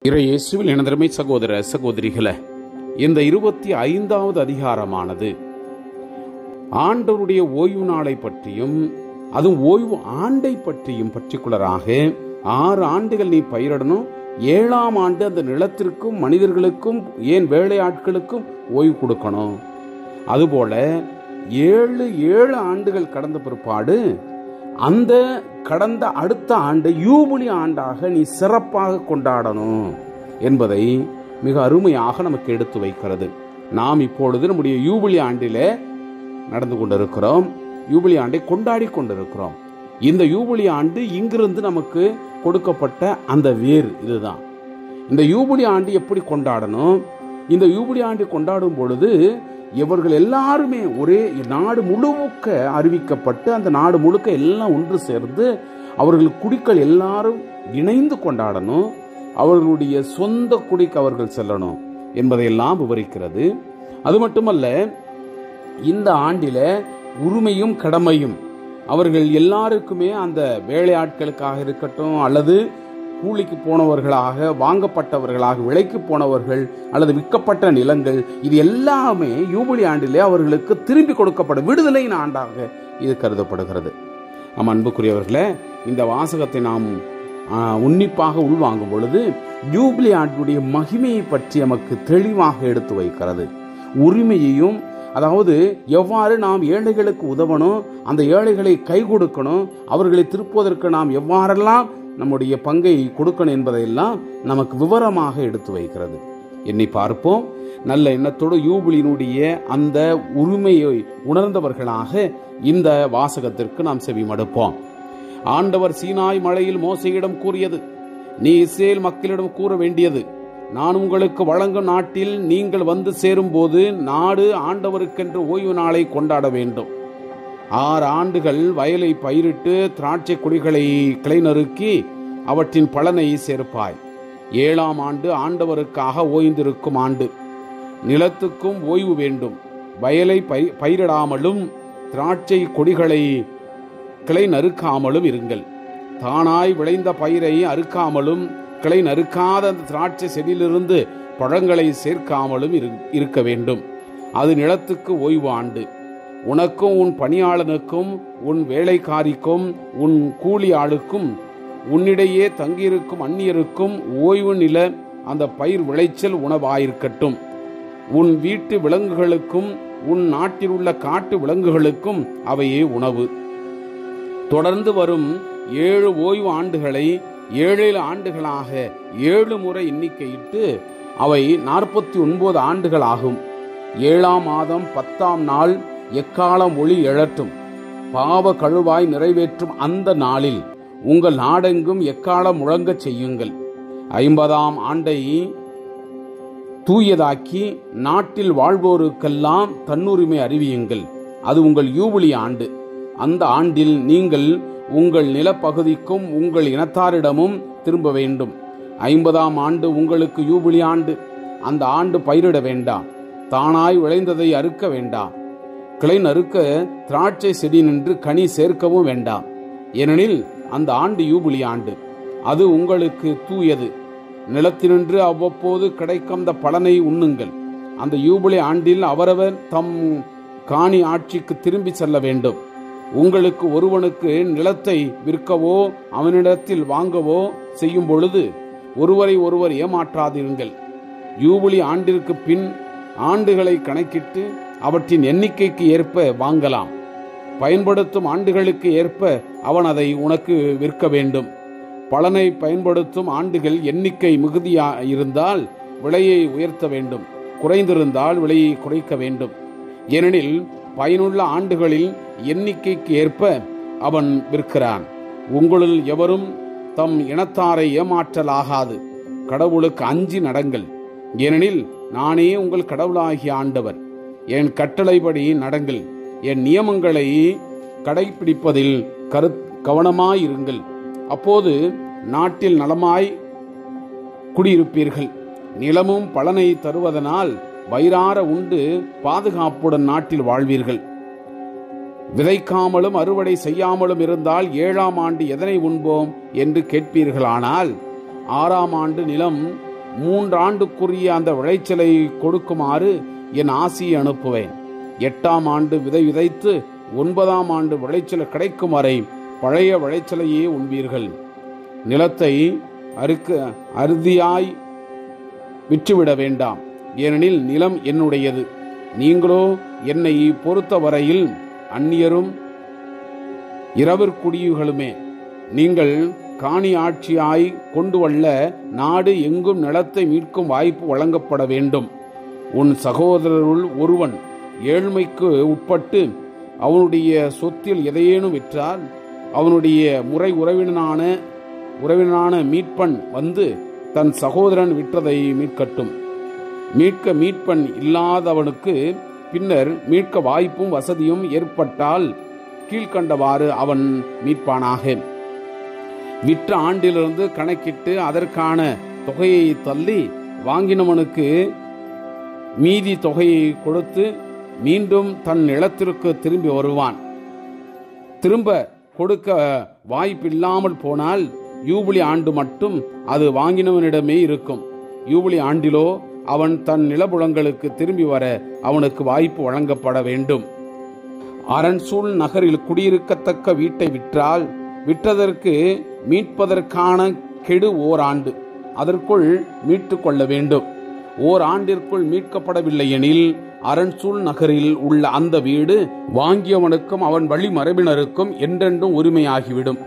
இயேசுவில் எனதருமை சகோதர சகோதரிகளே, இந்த 25வது அதிகாரமானது ஆண்டவருடைய ஓய்வு நாளை பற்றியும் அதுவும் ஓய்வு ஆண்டை பற்றியும் பர்டிகுலராக 6 ஆண்டுகள் நீ பயிரிடணும், 7ஆம் ஆண்டு அந்த நிலத்திற்கும் மனிதர்களுக்கும் ஏன் வேலையாட்களுக்கும் ஓய்வு கொடுக்கணும். அதுபோல 7 ஆண்டுகள் கடந்த பிற்பாடு அந்த கடந்த அடுத்த ஆண்டு யூபிலி ஆண்டாக நீ சிறப்பாக கொண்டாடணும் என்பதை மிக அருமையாக நமக்கு எடுத்து வைக்கிறது. நாம் இப்பொழுது நம்முடைய யூபிலி ஆண்டிலே நடந்து கொண்டிருக்கிறோம், யூபிலி ஆண்டை கொண்டாடி கொண்டிருக்கிறோம். இந்த யூபிலி ஆண்டு இங்கிருந்து நமக்கு கொடுக்கப்பட்ட அந்த வேர் இதுதான். இந்த யூபிலி ஆண்டு எப்படி கொண்டாடணும்? இந்த யூபிலி ஆண்டு கொண்டாடும் பொழுது இவர்கள் எல்லாருமே ஒரே நாடு முழுக்க அறிவிக்கப்பட்டு அந்த நாடு முழுக்க எல்லாம் ஒன்று சேர்ந்து அவர்கள் குடிகள் எல்லாரும் இணைந்து கொண்டாடணும், அவர்களுடைய சொந்த குடிக்கு அவர்கள் செல்லணும் என்பதையெல்லாம் விவரிக்கிறது. அது மட்டுமல்ல, இந்த ஆண்டில உரிமையும் கடமையும் அவர்கள் எல்லாருக்குமே அந்த வேலையாட்களுக்காக இருக்கட்டும் அல்லது கூலிக்கு போனவர்களாக, வாங்கப்பட்டவர்களாக, விலைக்கு போனவர்கள் அல்லது விற்கப்பட்ட நிலங்கள், இது எல்லாமே யூபிலி ஆண்டிலே அவர்களுக்கு திரும்பி கொடுக்கப்படும் விடுதலையின் ஆண்டாக இது கருதப்படுகிறது. நம் அன்புக்குரியவர்களே, இந்த வாசகத்தை நாம் உன்னிப்பாக உள்வாங்கும் பொழுது யூபிலி ஆண்டுடைய மகிமையை பற்றி நமக்கு தெளிவாக எடுத்து வைக்கிறது. உரிமையையும், அதாவது எவ்வாறு நாம் ஏழைகளுக்கு உதவணும், அந்த ஏழைகளை கை கொடுக்கணும், அவர்களை திருப்புவதற்கு நாம் எவ்வாறெல்லாம் நம்முடைய பங்கை கொடுக்கணும் என்பதையெல்லாம் நமக்கு விவரமாக எடுத்து வைக்கிறது. என்னை பார்ப்போம். நல்ல எண்ணத்தோடு யூபிலியினுடைய அந்த உரிமையை உணர்ந்தவர்களாக இந்த வாசகத்திற்கு நாம் செவிமடுப்போம். ஆண்டவர் சீனாய் மலையில் மோசேயிடம் கூறியது, நீ இஸ்ரேல் மக்களிடம் கூற வேண்டியது, நான் உங்களுக்கு வழங்கும் நாட்டில் நீங்கள் வந்து சேரும் போது நாடு ஆண்டவருக்கென்று ஓய்வு நாளை கொண்டாட வேண்டும். 6 ஆண்டுகள் வயலை பயிரிட்டு திராட்சை கொடிகளை கிளை நறுக்கி அவற்றின் பலனை சேர்ப்பாய். 7ஆம் ஆண்டு ஆண்டவருக்காக ஓய்ந்திருக்கும் ஆண்டு. நிலத்துக்கும் ஓய்வு வேண்டும். வயலை பயிரிடாமலும் திராட்சை கொடிகளை கிளை நறுக்காமலும் இருங்கள். தானாய் விளைந்த பயிரை அறுக்காமலும் கிளை நறுக்காத அந்த திராட்சை செடியிலிருந்து பழங்களை சேர்க்காமலும் இருக்க வேண்டும். அது நிலத்துக்கு ஓய்வு ஆண்டு. உனக்கும் உன் பணியாளனுக்கும் உன் வேலைக்காரிக்கும் உன் கூலி ஆளுக்கும் உன்னிடையே தங்கியிருக்கும் அந்நியருக்கும் ஓய்வு நில அந்த பயிர் விளைச்சல் உணவாயிருக்கட்டும். உன் வீட்டு விலங்குகளுக்கும் உன் நாட்டில் உள்ள காட்டு விலங்குகளுக்கும் அவையே உணவு. தொடர்ந்து வரும் 7 ஓய்வு ஆண்டுகளை 7 ஆண்டுகளாக 7 முறை எண்ணிக்கையிட்டு அவை 49 ஆண்டுகள் ஆகும். 7ஆம் மாதம் 10ஆம் நாள் எக்காலம் ஒளி எழட்டும். பாவ கழுவாய் நிறைவேற்றும் அந்த நாளில் உங்கள் நாடெங்கும் எக்காலம் முழங்கச் செய்யுங்கள். 50ஆம் ஆண்டை தூயதாக்கி நாட்டில் வாழ்வோருக்கெல்லாம் தன்னுரிமை அறிவியுங்கள். அது உங்கள் யூபிலி ஆண்டு. அந்த ஆண்டில் நீங்கள் உங்கள் நிலப்பகுதிக்கும் உங்கள் இனத்தாரிடமும் திரும்ப வேண்டும். 50ஆம் ஆண்டு உங்களுக்கு யூபிலி ஆண்டு. அந்த ஆண்டு பயிரிட வேண்டாம், தானாய் விளைந்ததை அறுக்க வேண்டாம், கிளை நறுக்க திராட்சை செடி நின்று கனி சேர்க்கவும் வேண்டாம். ஏனெனில் அந்த ஆண்டு யூபிலி ஆண்டு. அது உங்களுக்கு தூயது. நிலத்தினின்று அவ்வப்போது கிடைக்கும் அந்த பலனை உண்ணுங்கள். அந்த யூபிலி ஆண்டில் அவரவர் தம் காணி ஆட்சிக்கு திரும்பி செல்ல வேண்டும். உங்களுக்கு ஒருவனுக்கு நிலத்தை விற்கவோ அவனிடத்தில் வாங்கவோ செய்யும் பொழுது ஒருவரை ஒருவர் ஏமாற்றாதிருங்கள். யூபிலி ஆண்டிற்கு பின் ஆண்டுகளை கணக்கிட்டு அவற்றின் எண்ணிக்கைக்கு ஏற்ப வாங்கலாம். பயன்படுத்தும் ஆண்டுகளுக்கு ஏற்ப அவன் அதை உனக்கு விற்க வேண்டும். பலனை பயன்படுத்தும் ஆண்டுகள் எண்ணிக்கை மிகுதியாயிருந்தால் விலையை உயர்த்த வேண்டும், குறைந்திருந்தால் விலையை குறைக்க வேண்டும். ஏனெனில் பயனுள்ள ஆண்டுகளில் எண்ணிக்கைக்கு ஏற்ப அவன் விற்கிறான். உங்களுள் எவரும் தம் இனத்தாரை ஏமாற்றலாகாது. கடவுளுக்கு அஞ்சி நடங்கள். ஏனெனில் நானே உங்கள் கடவுளாகிய ஆண்டவர். என் கட்டளைப்படி நடங்கள். என் நியமங்களை கடைபிடிப்பதில் கவனமாயிருங்கள். அப்போது நாட்டில் நலமாய் குடியிருப்பீர்கள். நிலமும் பலனை தருவதனால் வயிறார உண்டு பாதுகாப்புடன் நாட்டில் வாழ்வீர்கள். விதைக்காமலும் அறுவடை செய்யாமலும் இருந்தால் 7ஆம் ஆண்டு எதனை உண்போம் என்று கேட்பீர்களானால் 6ஆம் ஆண்டு நிலம் 3 ஆண்டுக்குரிய அந்த விளைச்சலை கொடுக்குமாறு என் ஆசியை அனுப்புவேன். 8ஆம் ஆண்டு விதை விதைத்து 9ஆம் ஆண்டு விளைச்சல் கிடைக்கும் வரை பழைய விளைச்சலையே உண்பீர்கள். நிலத்தை அறுதியாய் விற்றுவிட வேண்டாம், ஏனெனில் நிலம் என்னுடையது. நீங்களோ என்னை பொறுத்தவரையில் அந்நியரும் இரவிற்குடியுகளுமே. நீங்கள் காணி ஆட்சியாய் கொண்டு வல்ல நாடு எங்கும் நிலத்தை மீட்கும் வாய்ப்பு வழங்கப்பட வேண்டும். உன் சகோதரருள் ஒருவன் ஏழ்மைக்கு உட்பட்டு அவனுடைய சொத்தில் எதையேனும் விற்றால் அவனுடைய முறை உறவினனான மீட்பன் வந்து தன் சகோதரன் விற்றதை மீட்கட்டும். மீட்பன் இல்லாதவனுக்கு பின்னர் மீட்க வாய்ப்பும் வசதியும் ஏற்பட்டால் கீழ்கண்டவாறு அவன் மீட்பானாக. விற்ற ஆண்டிலிருந்து கணக்கிட்டு அதற்கான தொகையை தள்ளி வாங்கினவனுக்கு மீதி தொகையை கொடுத்து மீண்டும் தன் நிலத்திற்கு திரும்பி வருவான். திரும்ப கொடுக்க வாய்ப்பில்லாமல் போனால் யூபிலி ஆண்டு மட்டும் அது வாங்கினவனிடமே இருக்கும். யூபிலி ஆண்டிலோ அவன் தன் நிலபுலங்களுக்கு திரும்பி வர அவனுக்கு வாய்ப்பு வழங்கப்பட வேண்டும். அரண்சூழ் நகரில் குடியிருக்கத்தக்க வீட்டை விற்றால் விற்றதற்கு மீட்பதற்கான கெடு ஓராண்டு, அதற்குள் மீட்டு கொள்ள வேண்டும். ஓராண்டிற்குள் மீட்கப்படவில்லை எனில் அரண்சூழ் நகரில் உள்ள அந்த வீடு வாங்கியவனுக்கும் அவன் வழி மரபினருக்கும் என்றென்றும் உரிமையாகிவிடும்.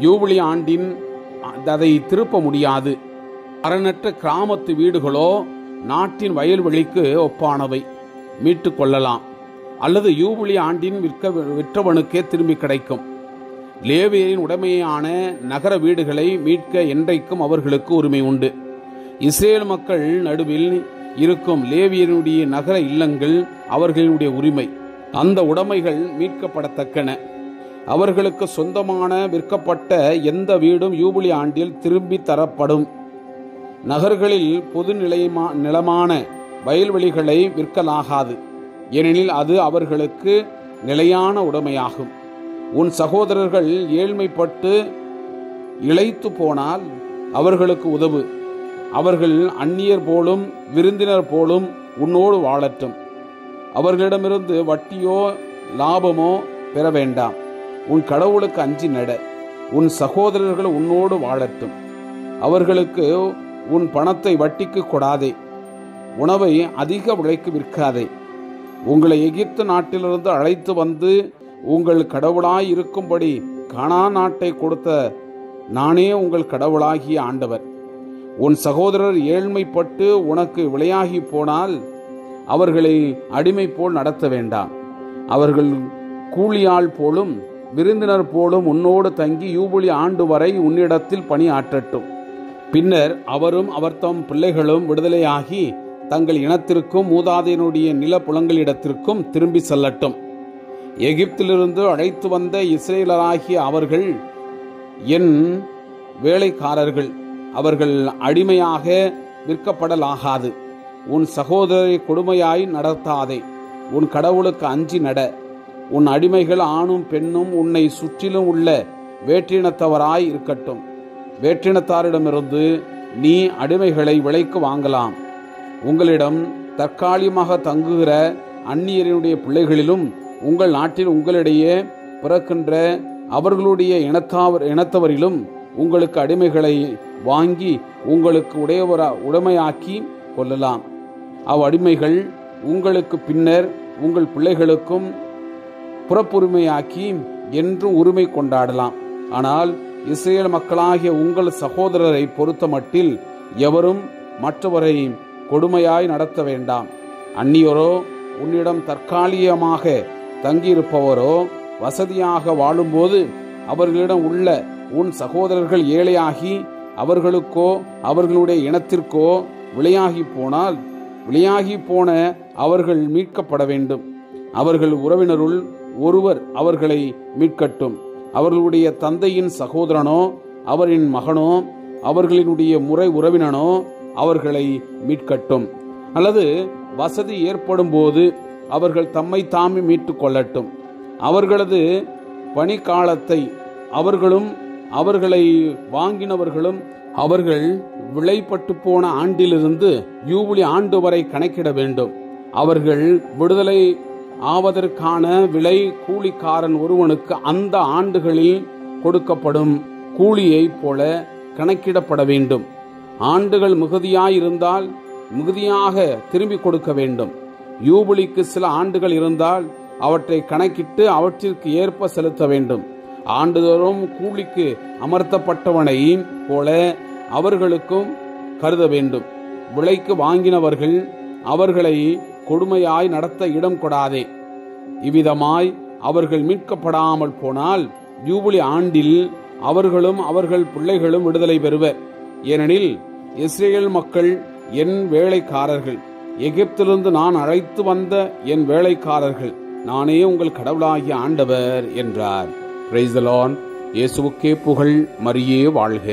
யூபிலி ஆண்டின் அதை திருப்ப முடியாது. அரணற்ற கிராமத்து வீடுகளோ நாட்டின் வயல்வெளிக்கு ஒப்பானவை, மீட்டு கொள்ளலாம். அல்லது யூபிலி ஆண்டின் விற்றவனுக்கே திரும்பி கிடைக்கும். லேவியரின் உடைமையான நகர வீடுகளை மீட்க என்றைக்கும் அவர்களுக்கு உரிமை உண்டு. இஸ்ரேல் மக்கள் நடுவில் இருக்கும் லேவியருடைய நகர இல்லங்கள் அவர்களுடைய உரிமை. அந்த உடைமைகள் மீட்கப்படத்தக்கன. அவர்களுக்கு சொந்தமான விற்கப்பட்ட எந்த வீடும் யூபிலி ஆண்டில் திரும்பி தரப்படும். நகர்களில் பொது நிலமான வயல்வெளிகளை விற்கலாகாது, ஏனெனில் அது அவர்களுக்கு நிலையான உடைமையாகும். உன் சகோதரர்கள் ஏழ்மைப்பட்டு இளைத்து போனால் அவர்களுக்கு உதவு. அவர்கள் அந்நியர் போலும் விருந்தினர் போலும் உன்னோடு வாழட்டும். அவர்களிடமிருந்து வட்டியோ லாபமோ பெற வேண்டாம். உன் கடவுளுக்கு அஞ்சி நட. உன் சகோதரர்கள் உன்னோடு வாழட்டும். அவர்களுக்கு உன் பணத்தை வட்டிக்கு கொடாதே. உணவை அதிக விலைக்கு விற்காதே. உங்களை எகிப்து நாட்டிலிருந்து அழைத்து வந்து உங்கள் கடவுளாய் இருக்கும்படி கானான் நாட்டை கொடுத்த நானே உங்கள் கடவுளாகிய ஆண்டவர். உன் சகோதரர் ஏழ்மைப்பட்டு உனக்கு விலையாகி போனால் அவர்களை அடிமை போல் நடத்த வேண்டாம். அவர்கள் கூலியாள் போலும் விருந்தினர் போலும் உன்னோடு தங்கி யூபிலி ஆண்டு வரை உன்னிடத்தில் பணியாற்றட்டும். பின்னர் அவரும் அவர் தம் பிள்ளைகளும் விடுதலையாகி தங்கள் இனத்திற்கும் மூதாதையனுடைய நிலப்புலங்களிடத்திற்கும் திரும்பி செல்லட்டும். எகிப்திலிருந்து அழைத்து வந்த இஸ்ரேலராகிய அவர்கள் என் வேலைக்காரர்கள். அவர்கள் அடிமையாக விற்கப்படலாகாது. உன் சகோதரரை கொடுமையாய் நடத்தாதே. உன் கடவுளுக்கு அஞ்சி நட. உன் அடிமைகள் ஆணும் பெண்ணும் உன்னை சுற்றிலும் உள்ள வேற்றினத்தவராய் இருக்கட்டும். வேற்றினத்தாரிடமிருந்து நீ அடிமைகளை விலைக்கு வாங்கலாம். உங்களிடம் தற்காலிகமாக தங்குகிற அந்நியரினுடைய பிள்ளைகளிலும் உங்கள் நாட்டில் உங்களிடையே பிறக்கின்ற அவர்களுடைய இனத்தவரிலும் உங்களுக்கு அடிமைகளை வாங்கி உங்களுக்கு உடைமையாக்கி கொள்ளலாம். அவ்வடிமைகள் உங்களுக்கு பின்னர் உங்கள் பிள்ளைகளுக்கும் புறப்புரிமையாக்கி என்றும் உரிமை கொண்டாடலாம். ஆனால் இஸ்ரேல் மக்களாகிய உங்கள் சகோதரரை பொறுத்த மட்டில் எவரும் மற்றவரை கொடுமையாய் நடத்த வேண்டாம். அந்நியரோ உன்னிடம் தற்காலிகமாக தங்கியிருப்பவரோ வசதியாக வாழும்போது அவர்களிடம் உள்ள உன் சகோதரர்கள் ஏழையாகி அவர்களுக்கோ அவர்களுடைய இனத்திற்கோ விலையாகி போனால் விலையாகி போன அவர்கள் மீட்கப்பட வேண்டும். அவர்கள் உறவினருள் ஒருவர் அவர்களை மீட்கட்டும். அவர்களுடைய தந்தையின் சகோதரனோ அவரின் மகனோ அவர்களினுடைய முறை உறவினனோ அவர்களை மீட்கட்டும். அல்லது வசதி ஏற்படும் போது அவர்கள் தம்மை தாமே மீட்டுக் கொள்ளட்டும். அவர்களது பணிக்காலத்தை அவர்களும் அவர்களை வாங்கினவர்களும் அவர்கள் விளைப்பட்டு போன ஆண்டிலிருந்து யூபிலி ஆண்டு வரை கணக்கிட வேண்டும். அவர்கள் விடுதலை ஆவதற்கான விலை கூலிக்காரன் ஒருவனுக்கு அந்த ஆண்டுகளில் கொடுக்கப்படும் கூலியை போல கணக்கிடப்பட வேண்டும். ஆண்டுகள் மிகுதியாயிருந்தால் மிகுதியாக திரும்பி கொடுக்க வேண்டும். யூபிலிக்கு சில ஆண்டுகள் இருந்தால் அவற்றை கணக்கிட்டு அவற்றிற்கு ஏற்ப செலுத்த வேண்டும். ஆண்டுதோறும் கூலிக்கு அமர்த்தப்பட்டவனை போல அவர்களுக்கும் கருத வேண்டும். விலைக்கு வாங்கினவர்கள் அவர்களை கொடுமையாய் நடத்த இடம் கொடாதே. இவ்விதமாய் அவர்கள் மீட்கப்படாமல் போனால் யூபிலி ஆண்டில் அவர்களும் அவர்கள் பிள்ளைகளும் விடுதலை பெறுவர். ஏனெனில் இஸ்ரேல் மக்கள் என் வேலைக்காரர்கள், எகிப்திலிருந்து நான் அழைத்து வந்த என் வேலைக்காரர்கள், நானே உங்கள் கடவுளாகிய ஆண்டவர் என்றார். Praise the Lord. இயேசுவுக்கே புகழ், மரியே வாழ்க.